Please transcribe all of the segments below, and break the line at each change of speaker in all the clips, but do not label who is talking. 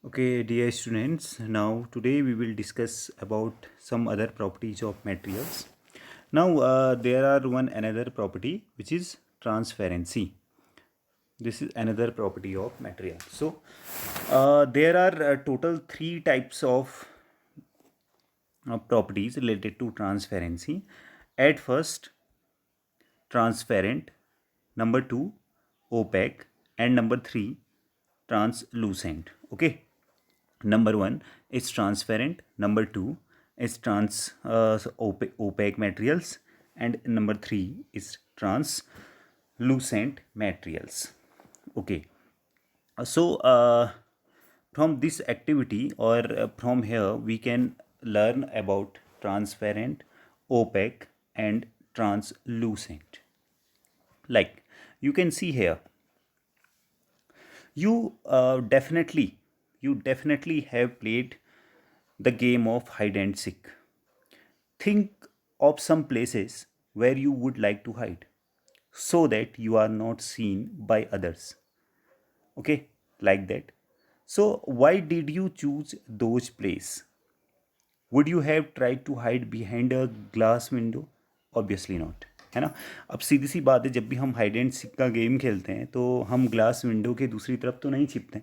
Okay, dear students, now today we will discuss about some other properties of materials. Now, there are one another property which is transparency. This is another property of material. So, there are total three types of properties related to transparency. At first, transparent, number two, opaque, and number three, translucent. Okay. Number one is transparent, number two is opaque materials, and number three is translucent materials. Okay, so from this activity or from here we can learn about transparent, opaque, and translucent. Like you can see here, you definitely have played the game of hide and seek. Think of some places where you would like to hide so that you are not seen by others. Okay, like that. So, why did you choose those places? Would you have tried to hide behind a glass window? Obviously not, है ना. अब सीधी सी बात है, जब भी हम hide and seek का गेम खेलते हैं तो हम ग्लास विंडो के दूसरी तरफ तो नहीं छिपते,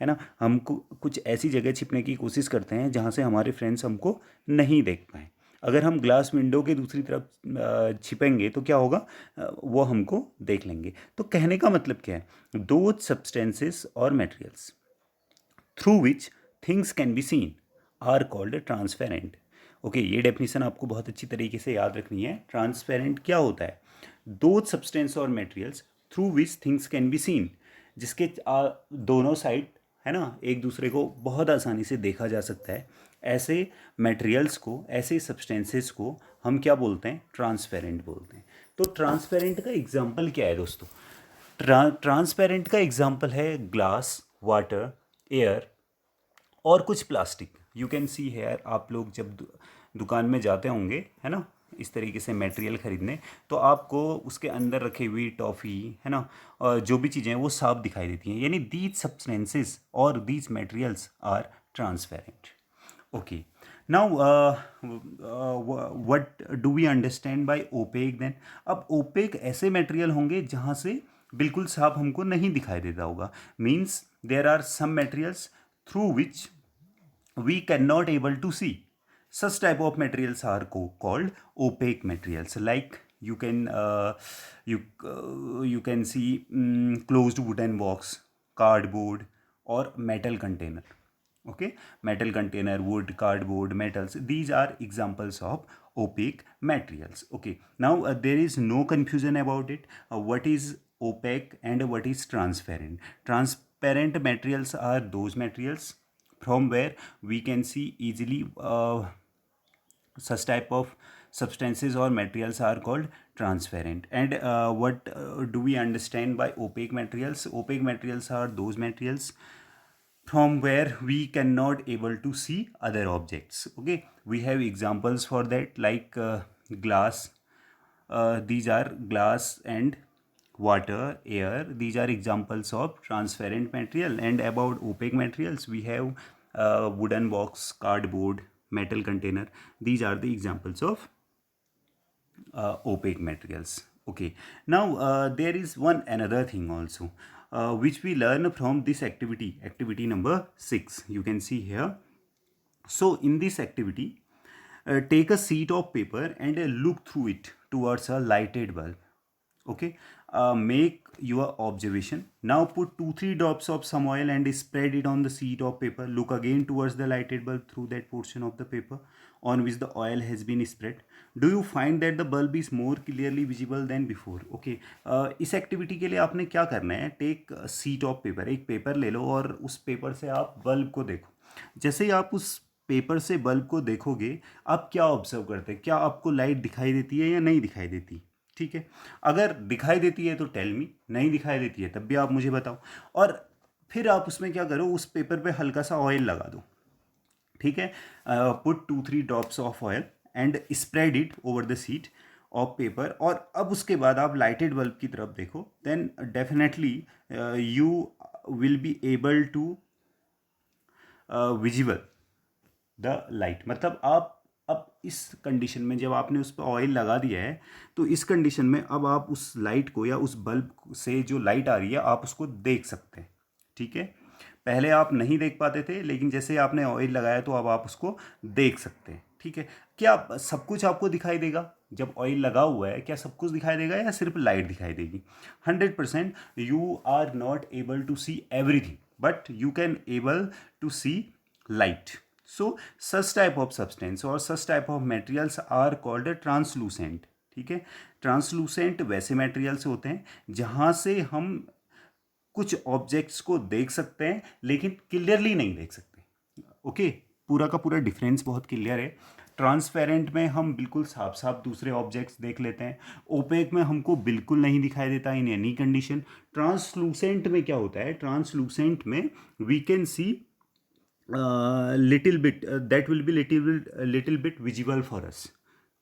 है ना. हमको कुछ ऐसी जगह छिपने की कोशिश करते हैं जहाँ से हमारे फ्रेंड्स हमको नहीं देख पाएँ. अगर हम ग्लास विंडो के दूसरी तरफ छिपेंगे तो क्या होगा, वो हमको देख लेंगे. तो कहने का मतलब क्या है, दो सब्सटेंसेस और materials through which things can be seen are called transparent. Okay, ये डेफिनेशन आपको बहुत अच्छी तरीके से याद रखनी है. ट्रांसपेरेंट क्या होता है, दो सब्सटेंस और materials through which things can be scene, जिसके दोनों साइड, है ना, एक दूसरे को बहुत आसानी से देखा जा सकता है. ऐसे मटेरियल्स को, ऐसे सब्सटेंसेस को हम क्या बोलते हैं, ट्रांसपेरेंट बोलते हैं. तो ट्रांसपेरेंट का एग्जाम्पल क्या है दोस्तों, ट्रांसपेरेंट का एग्जाम्पल है ग्लास, वाटर, एयर और कुछ plastic. You can see here, आप लोग जब दुकान में जाते होंगे, है ना, इस तरीके से मटेरियल खरीदने, तो आपको उसके अंदर रखी हुई टॉफ़ी, है ना, जो भी चीज़ें हैं वो साफ दिखाई देती हैं. यानी दीज सब्सटेंसेस और these materials are transparent. Okay, now what do we understand by opaque then. अब ओपेक ऐसे मटेरियल होंगे जहाँ से बिल्कुल साफ हमको नहीं दिखाई देता होगा. Means there are some materials through which we cannot able to see. Such type of materials are called opaque materials. Like you can see closed wooden box, cardboard, or metal container. Okay, metal container, wood, cardboard, metals, these are examples of opaque materials. Okay, now there is no confusion about it. What is opaque and what is transparent? Transparent materials are those materials from where we can see easily. Such type of substances or materials are called transparent. And what do we understand by opaque materials? Opaque materials are those materials from where we cannot able to see other objects. Okay, we have examples for that, like glass. These are glass and water, air. These are examples of transparent material. And about opaque materials, we have wooden box, cardboard, metal container. These are the examples of opaque materials. Okay, now there is one another thing also which we learn from this activity number 6. You can see here. So in this activity, take a sheet of paper and look through it towards a lighted bulb. Okay, make your observation. Now put 2-3 drops of some oil and spread it on the sheet of paper. Look again towards the lighted bulb through that portion of the paper on which the oil has been spread. Do you find that the bulb is more clearly visible than before? Okay, इस activity के लिए आपने क्या करना है, take seat of paper, एक paper ले लो और उस पेपर से आप बल्ब को देखो. जैसे ही आप उस पेपर से बल्ब को देखोगे, आप क्या ऑब्जर्व करते हैं, क्या आपको लाइट दिखाई देती है या नहीं दिखाई देती. ठीक है, अगर दिखाई देती है तो टेल मी, नहीं दिखाई देती है तब भी आप मुझे बताओ. और फिर आप उसमें क्या करो, उस पेपर पे हल्का सा ऑयल लगा दो. ठीक है, put 2-3 drops of oil and spread it over the seat of paper. और अब उसके बाद आप लाइटेड बल्ब की तरफ देखो, then definitely you will be able to visible the light. मतलब आप अब इस कंडीशन में जब आपने उस पर ऑयल लगा दिया है तो इस कंडीशन में अब आप उस लाइट को या उस बल्ब से जो लाइट आ रही है आप उसको देख सकते हैं। ठीक है, पहले आप नहीं देख पाते थे, लेकिन जैसे आपने ऑयल लगाया तो अब आप उसको देख सकते हैं। ठीक है, क्या सब कुछ आपको दिखाई देगा? जब ऑयल लगा हुआ है क्या सब कुछ दिखाई देगा या सिर्फ लाइट दिखाई देगी? 100% you are not able to see everything, but you can able to see light. So such type of substance or such type of materials are called translucent. ठीक है, ट्रांसलूसेंट वैसे मटेरियल्स होते हैं जहाँ से हम कुछ ऑब्जेक्ट्स को देख सकते हैं लेकिन क्लियरली नहीं देख सकते। ओके, पूरा का पूरा डिफरेंस बहुत क्लियर है। ट्रांसपेरेंट में हम बिल्कुल साफ साफ दूसरे ऑब्जेक्ट्स देख लेते हैं, ओपेक में हमको बिल्कुल नहीं दिखाई देता इन एनी कंडीशन। ट्रांसलूसेंट में क्या होता है? ट्रांसलूसेंट में we can see little bit, that will be little bit visible for us.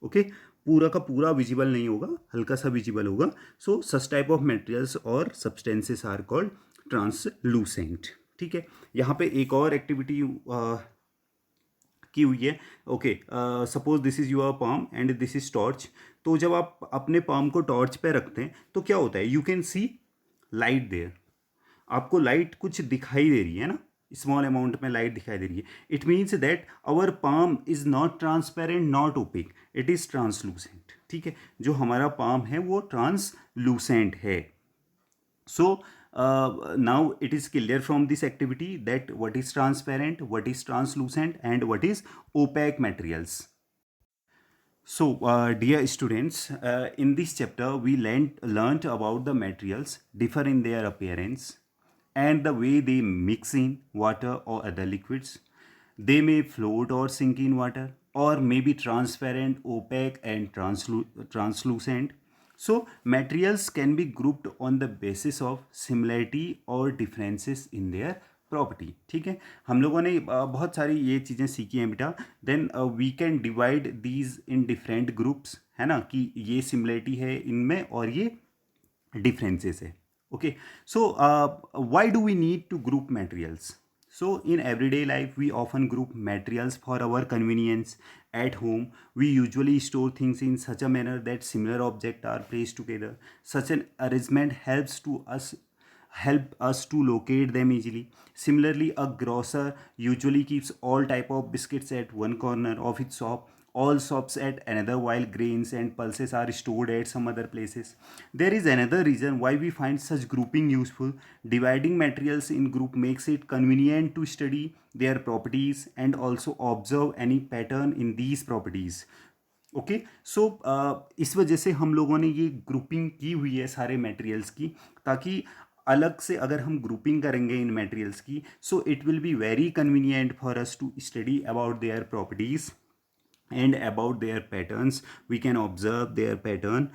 Okay, पूरा का पूरा विजिबल नहीं होगा, हल्का सा विजिबल होगा। सो सच टाइप ऑफ मटेरियल्स और सब्सटेंसेस आर कॉल्ड ट्रांसलूसेंट। ठीक है, यहाँ पे एक और एक्टिविटी की हुई है। Okay, suppose this is your palm and this is torch. तो जब आप अपने पाम को टॉर्च पे रखते हैं तो क्या होता है? You can see light there, आपको लाइट कुछ दिखाई दे रही है ना, स्मॉल अमाउंट में लाइट दिखाई दे रही है। It means that our palm is not transparent not opaque, it is translucent. ठीक है, जो हमारा पाम है वो ट्रांसलूसेंट है। So now it is clear from this activity that what is transparent, what is translucent and what is opaque materials. So dear students, in this chapter we learnt about the materials differ in their appearance and the way they mix in water or other liquids. They may float or sink in water or may be transparent, opaque and translucent. So materials can be grouped on the basis of similarity or differences in their property. ठीक है, हम लोगों ने बहुत सारी ये चीज़ें सीखी हैं बेटा। Then we can divide these in different groups, है ना, कि ये सिमिलरिटी है इनमें और ये differences है। Okay, so why do we need to group materials? So in everyday life we often group materials for our convenience. At home we usually store things in such a manner that similar objects are placed together. Such an arrangement help us to locate them easily. Similarly, a grocer usually keeps all type of biscuits at one corner of its shop, all shops at another, while grains and pulses are stored at some other places. There is another reason why we find such grouping useful. Dividing materials in group makes it convenient to study their properties and also observe any pattern in these properties. Okay, so इस वजह से हम लोगों ने ये grouping की हुई है सारे मटेरियल्स की, ताकि अलग से अगर हम ग्रुपिंग करेंगे इन मटेरियल्स की, so it will be very convenient for us to study about their properties and about their patterns, we can observe their pattern.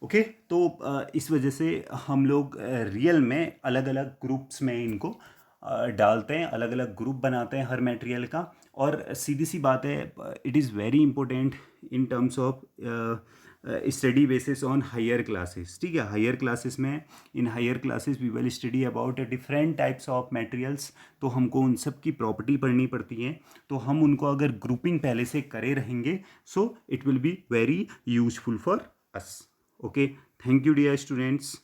Okay, तो इस वजह से हम लोग रियल में अलग अलग ग्रुप्स में इनको डालते हैं, अलग अलग ग्रुप बनाते हैं हर मटेरियल का। और सीधी सी बात है, it is very important in terms of study basis on higher classes. ठीक है, हायर क्लासेस में, in higher classes we will study about different types of materials, तो हमको उन सब की प्रॉपर्टी पढ़नी पड़ती है। तो हम उनको अगर ग्रुपिंग पहले से करे रहेंगे, so it will be very useful for us. Okay, thank you dear students.